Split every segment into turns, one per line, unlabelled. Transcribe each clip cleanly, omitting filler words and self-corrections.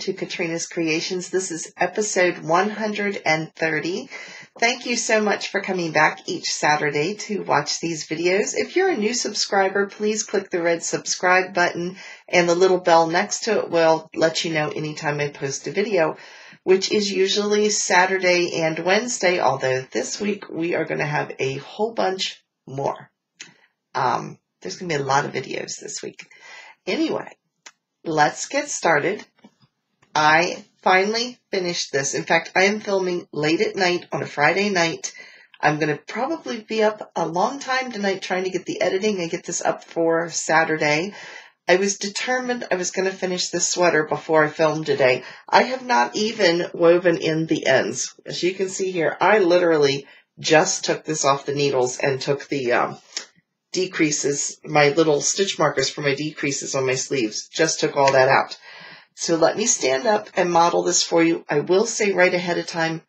to Katrina's Creations. This is episode 130. Thank you so much for coming back each Saturday to watch these videos. If you're a new subscriber, please click the red subscribe button, and the little bell next to it will let you know anytime I post a video, which is usually Saturday and Wednesday, although this week we are going to have a whole bunch more. There's going to be a lot of videos this week. Anyway, let's get started. I finally finished this. In fact, I am filming late at night on a Friday night. I'm going to probably be up a long time tonight trying to get the editing and get this up for Saturday. I was determined I was going to finish this sweater before I filmed today. I have not even woven in the ends. As you can see here, I literally just took this off the needles and took the decreases, my little stitch markers for my decreases on my sleeves, just took all that out. So let me stand up and model this for you. I will say right ahead of time,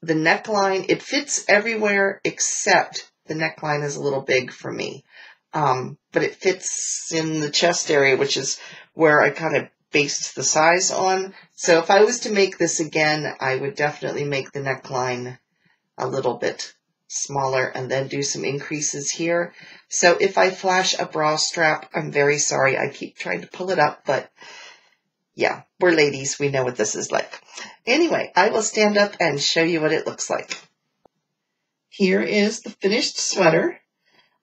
the neckline, it fits everywhere except the neckline is a little big for me. But it fits in the chest area, which is where I kind of based the size on. So if I was to make this again, I would definitely make the neckline a little bit smaller and then do some increases here. So if I flash a bra strap, I'm very sorry. I keep trying to pull it up, but yeah, we're ladies. We know what this is like. Anyway, I will stand up and show you what it looks like. Here is the finished sweater.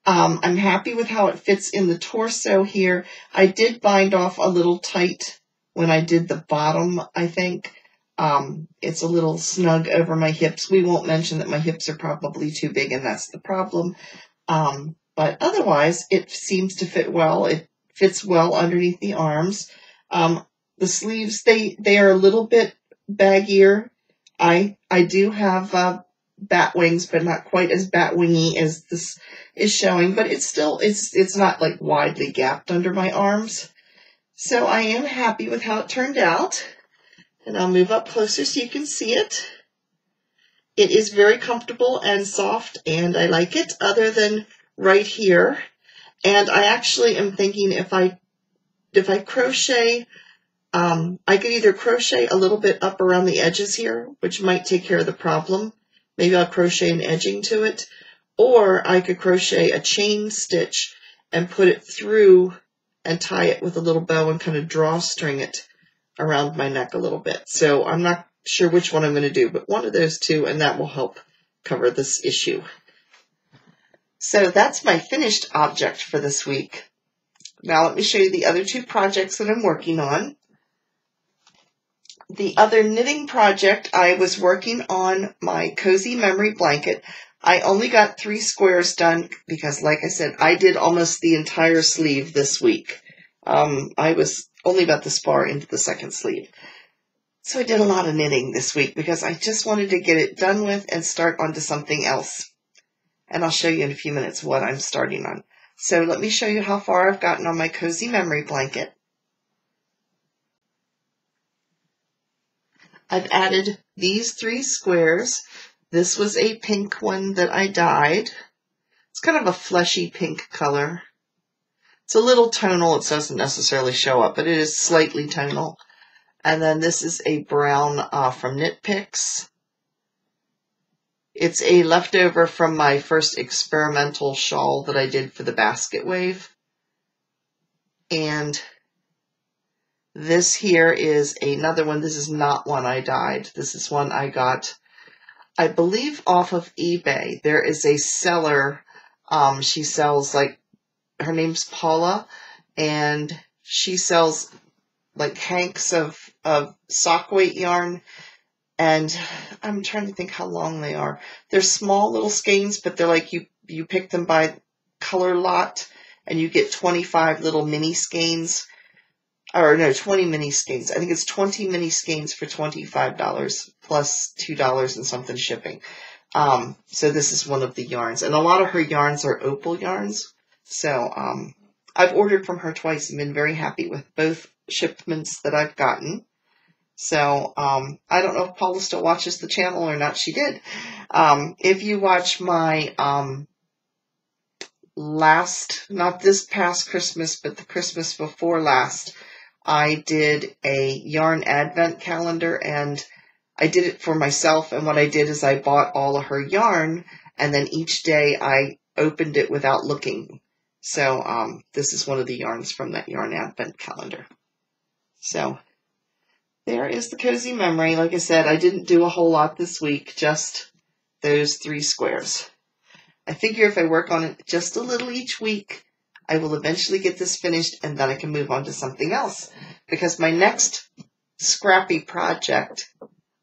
I'm happy with how it fits in the torso here. I did bind off a little tight when I did the bottom, I think. It's a little snug over my hips. We won't mention that my hips are probably too big, and that's the problem. But otherwise, it seems to fit well. It fits well underneath the arms. The sleeves, they are a little bit baggier. I do have bat wings, but not quite as bat wingy as this is showing. But it's still, it's not like widely gapped under my arms. So I am happy with how it turned out. And I'll move up closer so you can see it. It is very comfortable and soft, and I like it, other than right here. And I actually am thinking if I crochet, I could either crochet a little bit up around the edges here, which might take care of the problem. Maybe I'll crochet an edging to it. Or I could crochet a chain stitch and put it through and tie it with a little bow and kind of drawstring it around my neck a little bit. So I'm not sure which one I'm going to do, but one of those two, and that will help cover this issue. So that's my finished object for this week. Now let me show you the other two projects that I'm working on. The other knitting project, I was working on my cozy memory blanket. I only got 3 squares done because, like I said, I did almost the entire sleeve this week. I was only about this far into the second sleeve. So I did a lot of knitting this week because I just wanted to get it done with and start onto something else. And I'll show you in a few minutes what I'm starting on. So let me show you how far I've gotten on my cozy memory blanket. I've added these 3 squares. This was a pink one that I dyed. It's kind of a fleshy pink color. It's a little tonal. It doesn't necessarily show up, but it is slightly tonal. And then this is a brown from Nitpicks. It's a leftover from my first experimental shawl that I did for the basket wave. And this here is another one. This is not one I dyed. This is one I got, I believe, off of eBay. There is a seller. She sells, like, her name's Paula, and she sells like hanks of sock weight yarn, and I'm trying to think how long they are. They're small little skeins, but they're like you pick them by color lot, and you get 25 little mini skeins, or no, 20 mini skeins. I think it's 20 mini skeins for $25 plus $2 and something shipping. So this is one of the yarns, and a lot of her yarns are opal yarns. So I've ordered from her twice and been very happy with both shipments that I've gotten. So I don't know if Paula still watches the channel or not. She did. If you watch my last, not this past Christmas, but the Christmas before last, I did a yarn advent calendar, and I did it for myself. And what I did is I bought all of her yarn, and then each day I opened it without looking. So this is one of the yarns from that yarn advent calendar. So there is the cozy memory. Like I said, I didn't do a whole lot this week, just those 3 squares. I figure if I work on it just a little each week, I will eventually get this finished, and then I can move on to something else. Because my next scrappy project,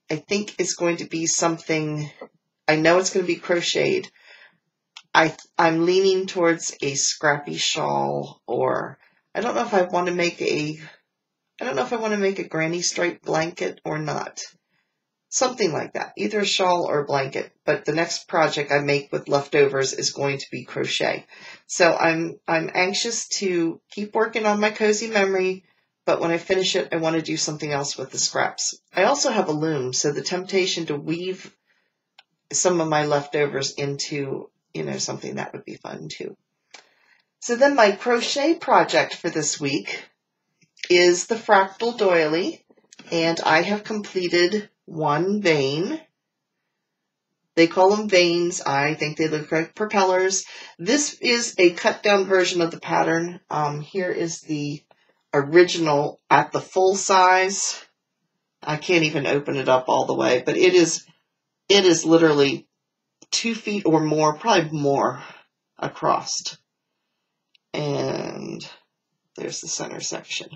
I think, is going to be something, I know it's going to be crocheted. I'm leaning towards a scrappy shawl, or I don't know if I want to make a granny stripe blanket or not. Something like that, either a shawl or a blanket. But the next project I make with leftovers is going to be crochet. So I'm anxious to keep working on my cozy memory, but when I finish it, I want to do something else with the scraps. I also have a loom, so the temptation to weave some of my leftovers into, something that would be fun too. So then my crochet project for this week is the Fractal Doily, and I have completed 1 vein. They call them veins. I think they look like propellers. This is a cut down version of the pattern. Here is the original at the full size. I can't even open it up all the way, but it is literally 2 feet or more, probably more, across. And there's the center section.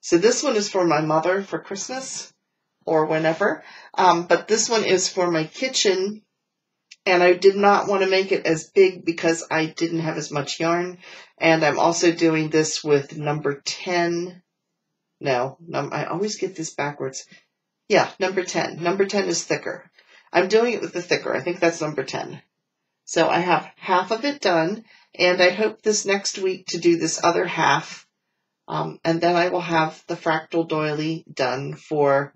So this one is for my mother for Christmas or whenever, but this one is for my kitchen, and I did not want to make it as big because I didn't have as much yarn, and I'm also doing this with number 10. No, I always get this backwards. Yeah, number 10. Number 10 is thicker. I'm doing it with the thicker. I think that's number 10. So I have half of it done, and I hope this next week to do this other half. And then I will have the Fractal Doily done for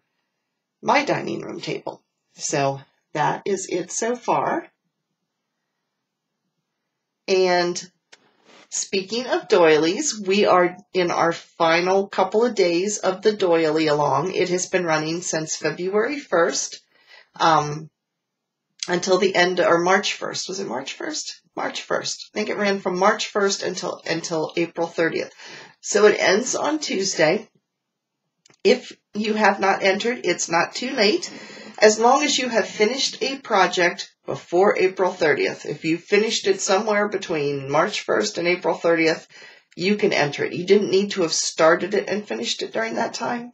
my dining room table. So that is it so far. And speaking of doilies, we are in our final couple of days of the Doily Along. It has been running since February 1st until the end, or March 1st. Was it March 1st? March 1st. I think it ran from March 1st until April 30th. So it ends on Tuesday. If you have not entered, it's not too late. As long as you have finished a project before April 30th. If you finished it somewhere between March 1st and April 30th, you can enter it. You didn't need to have started it and finished it during that time.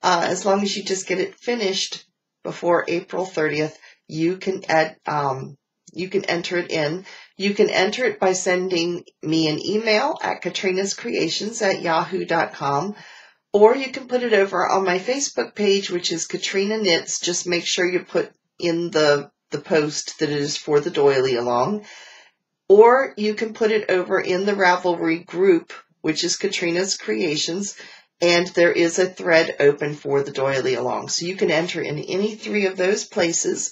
As long as you just get it finished before April 30th, you can enter it in. You can enter it by sending me an email at Katrinascreations@yahoo.com, or you can put it over on my Facebook page, which is Katrina Knits. Just make sure you put in the post that it is for the Doily Along, or you can put it over in the Ravelry group, which is Katrinascreations, and there is a thread open for the Doily Along. So you can enter in any 3 of those places.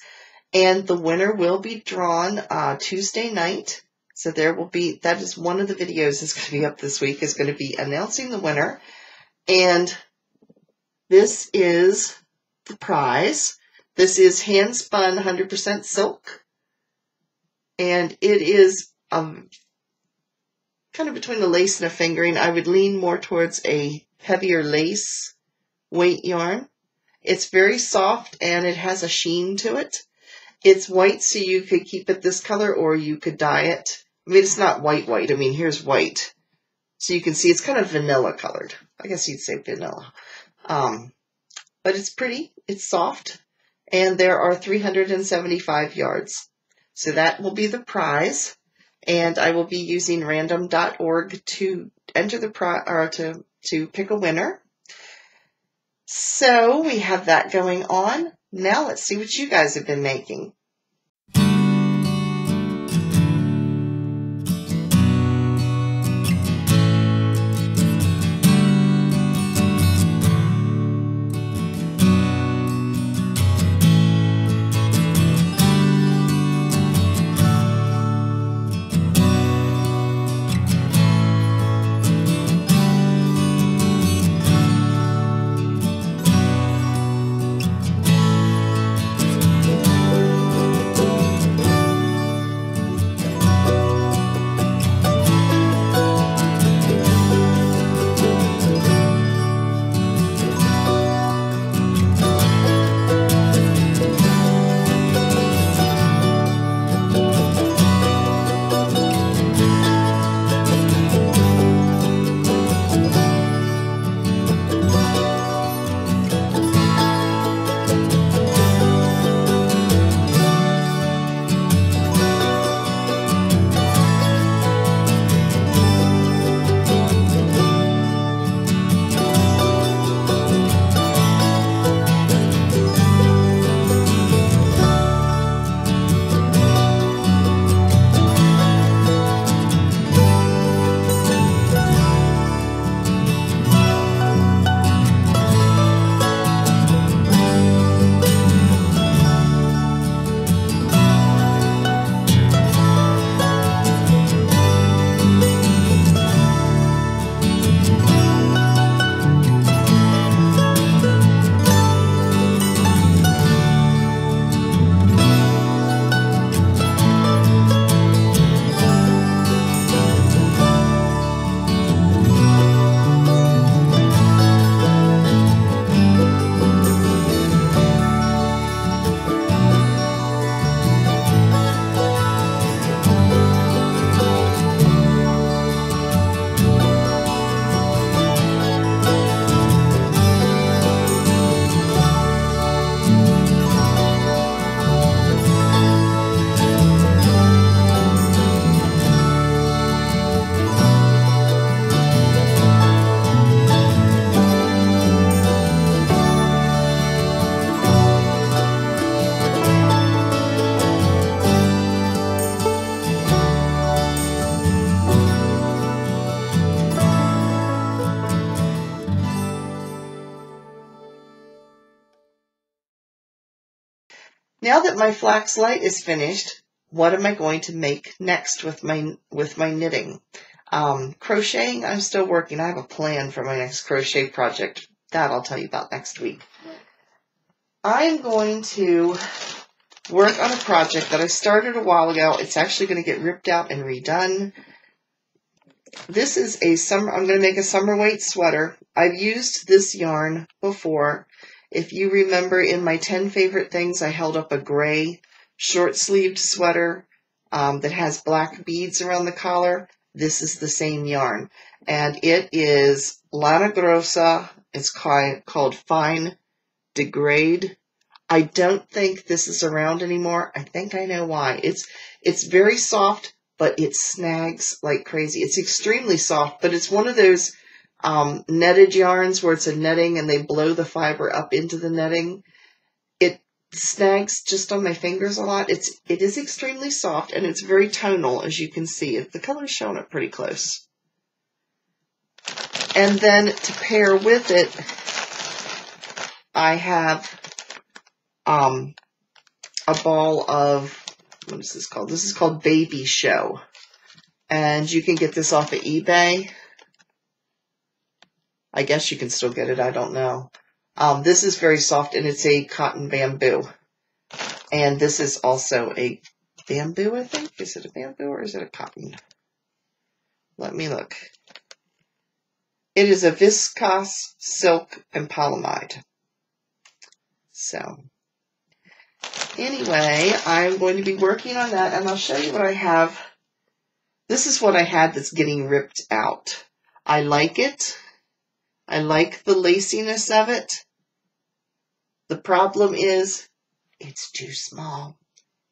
And the winner will be drawn Tuesday night. So that is one of the videos that's going to be up this week, is going to be announcing the winner. And this is the prize. This is hand spun 100% silk. And it is kind of between a lace and a fingering. I would lean more towards a heavier lace weight yarn. It's very soft and it has a sheen to it. It's white, so you could keep it this color, or you could dye it. I mean, it's not white. I mean, here's white. So you can see it's kind of vanilla colored. I guess you'd say vanilla. But it's pretty. It's soft. And there are 375 yards. So that will be the prize. And I will be using random.org to enter the to pick a winner. So we have that going on. Now let's see what you guys have been making. Now that my flax light is finished, what am I going to make next with my knitting? Crocheting, I'm still working. I have a plan for my next crochet project. That I'll tell you about next week. I'm going to work on a project that I started a while ago. It's actually going to get ripped out and redone. This is I'm going to make a summer weight sweater. I've used this yarn before. If you remember in my 10 favorite things, I held up a gray short-sleeved sweater that has black beads around the collar. This is the same yarn. And it is Lana Grossa. It's called Fine Degrade. I don't think this is around anymore. I think I know why. It's very soft, but it snags like crazy. It's extremely soft, but it's one of those netted yarns where it's a netting and they blow the fiber up into the netting. It snags just on my fingers a lot. It is extremely soft and it's very tonal, as you can see. The color's showing up pretty close. And then to pair with it, I have a ball of, what is this called? This is called Baby Show. And you can get this off of eBay. I guess you can still get it. I don't know. This is very soft, and it's a cotton bamboo. And this is also a bamboo, I think. Is it a bamboo or is it a cotton? Let me look. It is a viscose, silk, and polyamide. So, anyway, I'm going to be working on that, and I'll show you what I have. This is what I had that's getting ripped out. I like it. I like the laciness of it. The problem is, it's too small.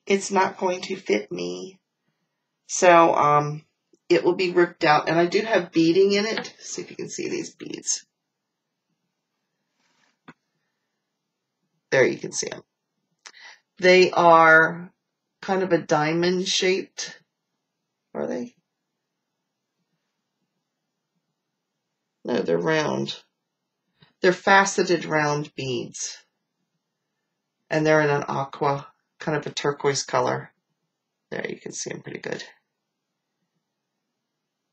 It's not going to fit me. So, it will be ripped out. And I do have beading in it. See if you can see these beads. There you can see them. They are kind of a diamond shaped. Are they? No, they're round. They're faceted round beads. And they're in an aqua, kind of a turquoise color. There, you can see them pretty good.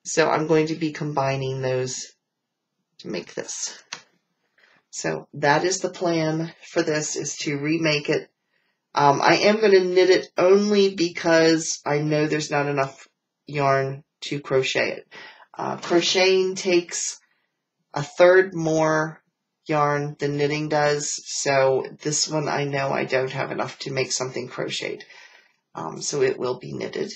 So I'm going to be combining those to make this. So that is the plan for this, is to remake it. I am going to knit it only because I know there's not enough yarn to crochet it. Crocheting takes a third more yarn than knitting does, so this one I know I don't have enough to make something crocheted. So it will be knitted.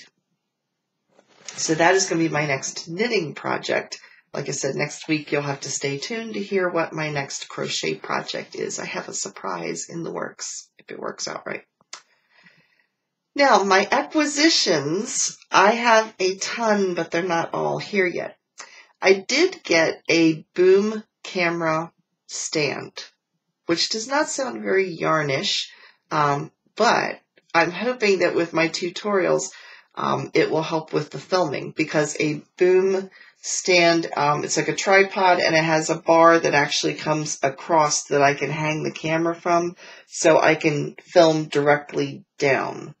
So that is going to be my next knitting project. Like I said, next week you'll have to stay tuned to hear what my next crochet project is. I have a surprise in the works, if it works out right. Now, my acquisitions, I have a ton, but they're not all here yet. I did get a boom camera stand, which does not sound very yarnish, but I'm hoping that with my tutorials, it will help with the filming, because a boom stand, it's like a tripod and it has a bar that actually comes across that I can hang the camera from, so I can film directly down.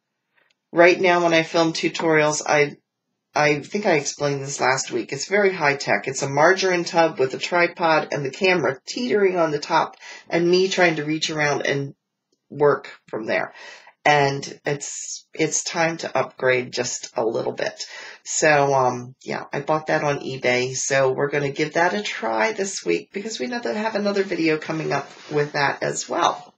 Right now when I film tutorials, I think I explained this last week. It's very high tech. It's a margarine tub with a tripod and the camera teetering on the top and me trying to reach around and work from there. And it's time to upgrade just a little bit. So, yeah, I bought that on eBay. So we're going to give that a try this week because we know that I have another video coming up with that as well.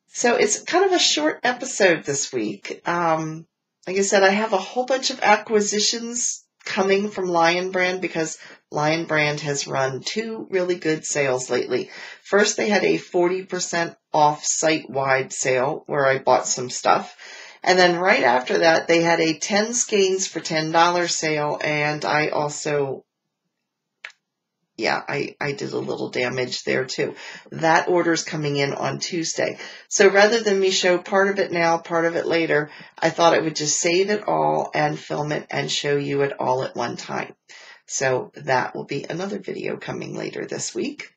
So it's kind of a short episode this week. Like I said, I have a whole bunch of acquisitions coming from Lion Brand because Lion Brand has run 2 really good sales lately. First, they had a 40% off site-wide sale where I bought some stuff. And then right after that, they had a 10 skeins for $10 sale. And I also, yeah, I did a little damage there too. That order's coming in on Tuesday. So rather than me show part of it now, part of it later, I thought I would just save it all and film it and show you it all at one time. So that will be another video coming later this week.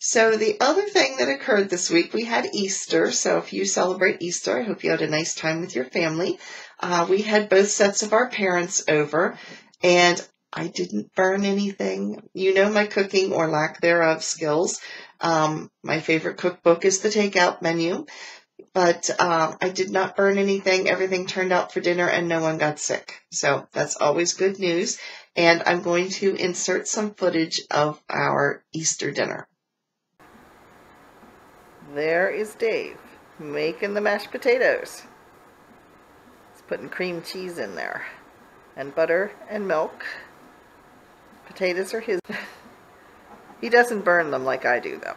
So the other thing that occurred this week, we had Easter. So if you celebrate Easter, I hope you had a nice time with your family. We had both sets of our parents over, and I didn't burn anything. You know my cooking or lack thereof skills. My favorite cookbook is the takeout menu, but I did not burn anything. Everything turned out for dinner and no one got sick. So that's always good news. And I'm going to insert some footage of our Easter dinner. There is Dave making the mashed potatoes. He's putting cream cheese in there and butter and milk. Potatoes are his. He doesn't burn them like I do, though.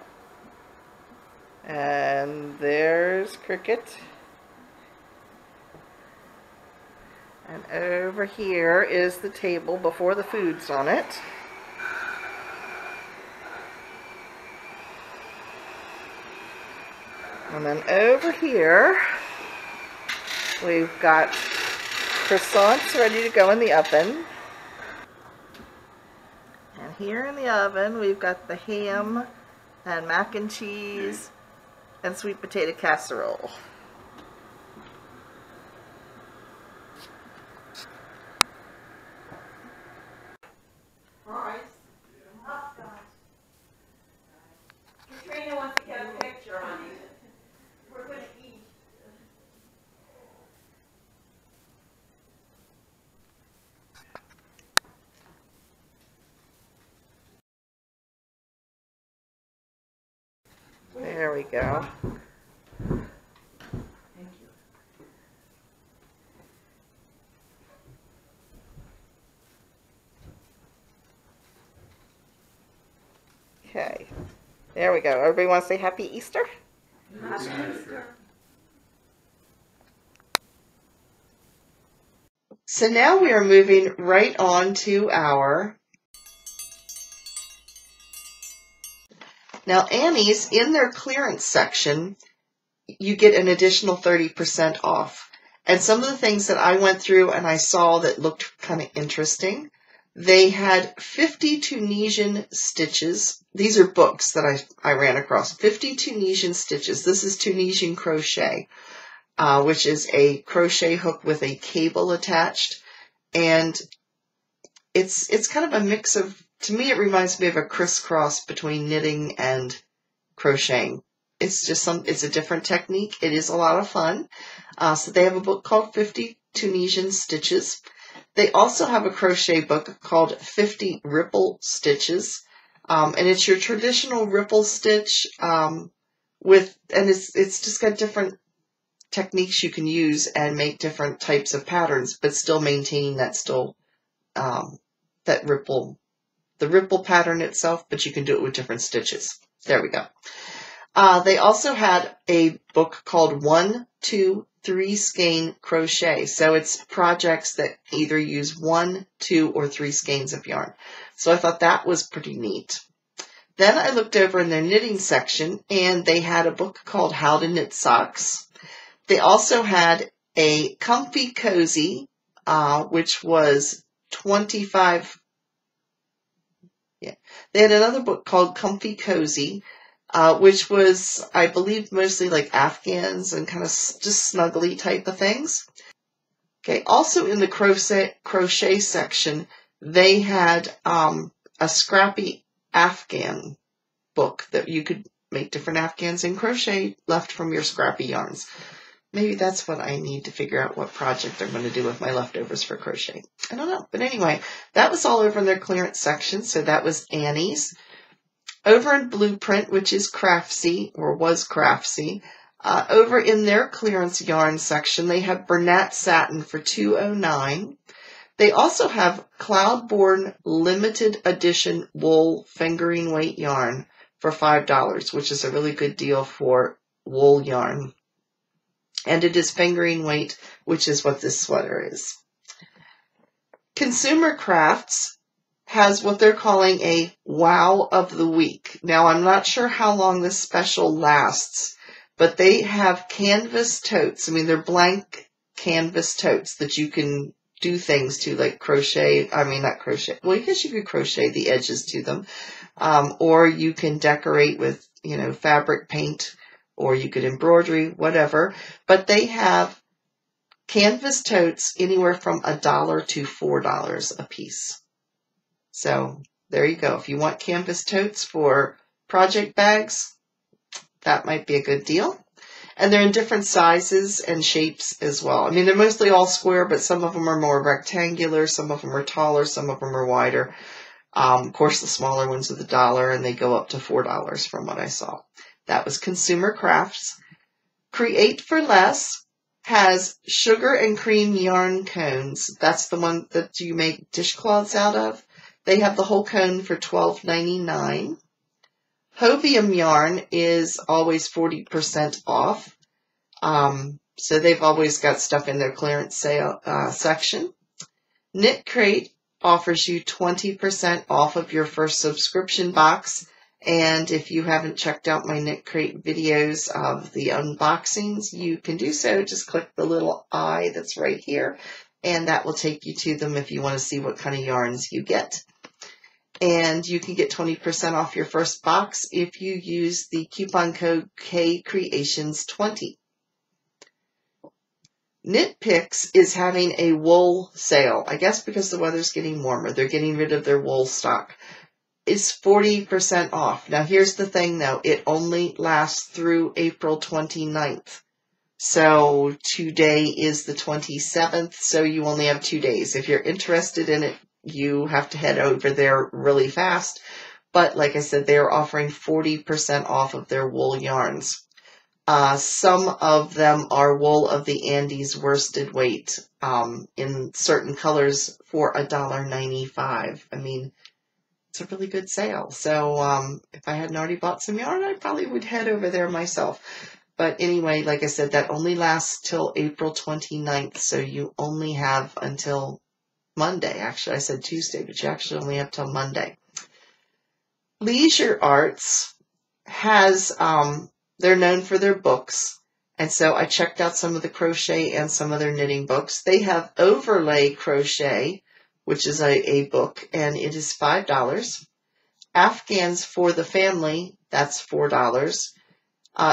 And there's Cricket. And over here is the table before the food's on it. And then over here, we've got croissants ready to go in the oven. And here in the oven, we've got the ham and mac and cheese and sweet potato casserole.
Alright. Oh, God. Katrina wants to get a picture on it. We're going to eat.
There we go.
Thank you.
Okay. There we go. Everybody want to say Happy Easter?
Happy Easter.
So now we are moving right on to our... Now Annie's, in their clearance section, you get an additional 30% off. And some of the things that I went through and I saw that looked kind of interesting, they had 50 Tunisian stitches. These are books that I ran across. 50 Tunisian stitches. This is Tunisian crochet, which is a crochet hook with a cable attached. And it's kind of a mix of, to me, it reminds me of a crisscross between knitting and crocheting. It's just it's a different technique. It is a lot of fun. So they have a book called 50 Tunisian Stitches. They also have a crochet book called 50 Ripple Stitches. And it's your traditional ripple stitch and it's just got different techniques you can use and make different types of patterns, but still maintaining that ripple, the ripple pattern itself, but you can do it with different stitches. There we go. They also had a book called 1, 2, 3 skein crochet. So it's projects that either use 1, 2, or 3 skeins of yarn. So I thought that was pretty neat. Then I looked over in their knitting section and they had a book called How to Knit Socks. They also had a Comfy Cozy, which was 25. Yeah. They had another book called Comfy Cozy, which was, I believe, mostly like Afghans and kind of just snuggly type of things. Okay. Also in the crochet section, they had a scrappy Afghan book that you could make different Afghans in crochet left from your scrappy yarns. Maybe that's what I need to figure out what project I'm going to do with my leftovers for crochet. I don't know. But anyway, that was all over in their clearance section. So that was Annie's. Over in Bluprint, which is Craftsy, or was Craftsy, over in their clearance yarn section, they have Bernat Satin for $2.09. They also have Cloudborn limited edition wool fingering weight yarn for $5, which is a really good deal for wool yarn. And it is fingering weight, which is what this sweater is. Consumer Crafts has what they're calling a Wow of the Week. Now, I'm not sure how long this special lasts, but they have canvas totes. I mean, they're blank canvas totes that you can do things to, like crochet. I mean, not crochet. Well, I guess you could crochet the edges to them. Or you can decorate with, you know, fabric paint, or you could embroidery, whatever. But they have canvas totes anywhere from $1 to $4 a piece. So there you go. If you want canvas totes for project bags, that might be a good deal. And they're in different sizes and shapes as well. I mean, they're mostly all square, but some of them are more rectangular, some of them are taller, some of them are wider. Of course, the smaller ones are $1, and they go up to $4 from what I saw. That was Consumer Crafts. Create for Less has sugar and cream yarn cones. That's the one that you make dishcloths out of. They have the whole cone for $12.99. Hobium Yarn is always 40% off. So they've always got stuff in their clearance sale section. Knit Crate offers you 20% off of your first subscription box. And if you haven't checked out my Knit Crate videos of the unboxings, you can do so. Just click the little eye that's right here, and that will take you to them if you want to see what kind of yarns you get. And you can get 20% off your first box if you use the coupon code Katrinascreations20. Nitpicks is having a wool sale. I guess because the weather's getting warmer, they're getting rid of their wool stock. It's 40% off. Now here's the thing though, it only lasts through April 29th. So today is the 27th, so you only have 2 days. If you're interested in it, you have to head over there really fast. But like I said, they're offering 40% off of their wool yarns. Some of them are wool of the Andes worsted weight in certain colors for $1.95. I mean, it's a really good sale. So if I hadn't already bought some yarn, I probably would head over there myself. But anyway, like I said, that only lasts till April 29th. So you only have until Monday. Actually, I said Tuesday, but you actually only have till Monday. Leisure Arts has, they're known for their books. And so I checked out some of the crochet and some of their knitting books. They have Overlay Crochet, which is a book, and it is $5. Afghans for the Family, that's $4.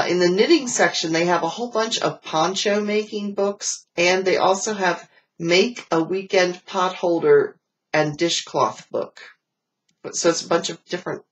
In the knitting section, they have a whole bunch of poncho making books, and they also have Make a Weekend Pot Holder and Dishcloth book. So it's a bunch of different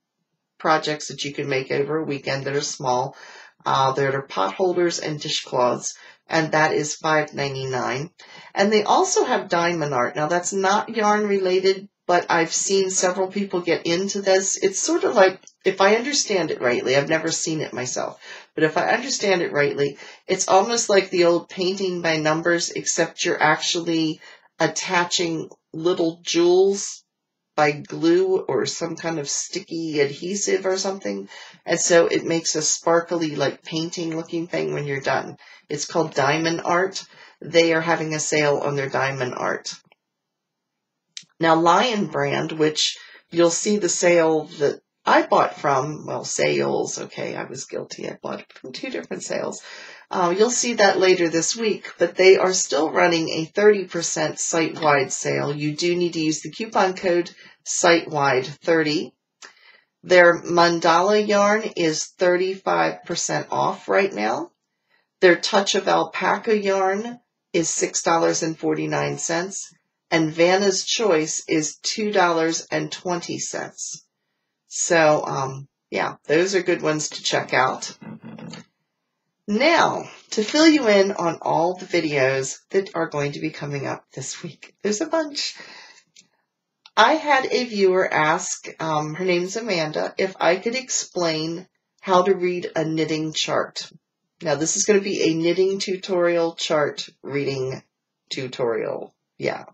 projects that you can make over a weekend that are small. There are pot holders and dishcloths, and that is $5.99. And they also have diamond art. Now, that's not yarn related, but I've seen several people get into this. It's sort of like, if I understand it rightly, I've never seen it myself, but if I understand it rightly, it's almost like the old painting by numbers, except you're actually attaching little jewels by glue or some kind of sticky adhesive or something. And so it makes a sparkly, like painting looking thing when you're done. It's called diamond art. They are having a sale on their diamond art. Now, Lion Brand, which you'll see the sale that I bought from, well, sales, okay, I was guilty. I bought it from 2 different sales. You'll see that later this week, but they are still running a 30% site-wide sale. You do need to use the coupon code site-wide30. Their mandala yarn is 35% off right now. Their Touch of Alpaca yarn is $6.49, and Vanna's Choice is $2.20. So, yeah, those are good ones to check out. Now, to fill you in on all the videos that are going to be coming up this week, there's a bunch. I had a viewer ask, her name's Amanda, if I could explain how to read a knitting chart. Now, this is going to be a knitting tutorial chart reading tutorial. Yeah.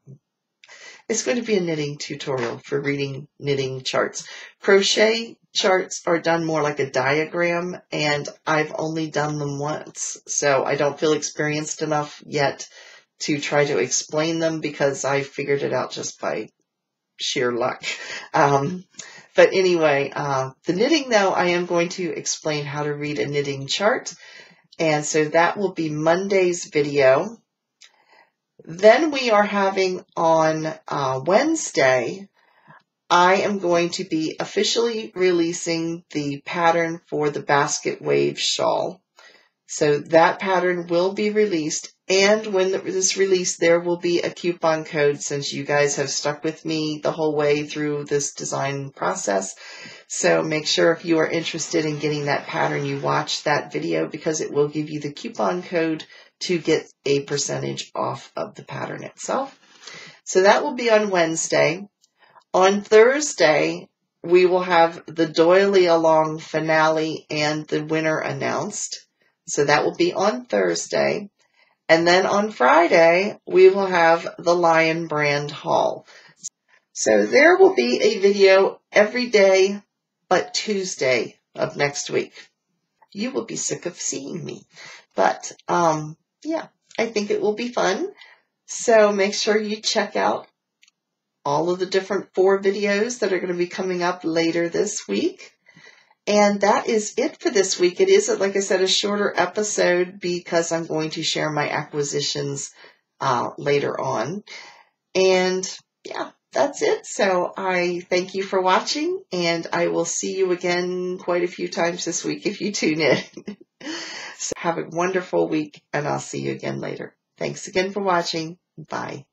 It's going to be a knitting tutorial for reading knitting charts. Crochet charts are done more like a diagram, and I've only done them once, so I don't feel experienced enough yet to try to explain them because I figured it out just by sheer luck. But anyway, the knitting, though, I am going to explain how to read a knitting chart, and so that will be Monday's video. Then we are having on Wednesday, I am going to be officially releasing the pattern for the basket wave shawl. So that pattern will be released, and when it is released, there will be a coupon code since you guys have stuck with me the whole way through this design process. So make sure if you are interested in getting that pattern, you watch that video because it will give you the coupon code to get a percentage off of the pattern itself. So that will be on Wednesday. On Thursday, we will have the Doily Along finale and the winner announced. So that will be on Thursday. And then on Friday, we will have the Lion Brand haul. So there will be a video every day but Tuesday of next week. You will be sick of seeing me. But yeah, I think it will be fun. So make sure you check out all of the different 4 videos that are going to be coming up later this week. And that is it for this week. It is, like I said, a shorter episode because I'm going to share my acquisitions later on. And yeah, that's it. So I thank you for watching, and I will see you again quite a few times this week if you tune in. So have a wonderful week, and I'll see you again later. Thanks again for watching. Bye.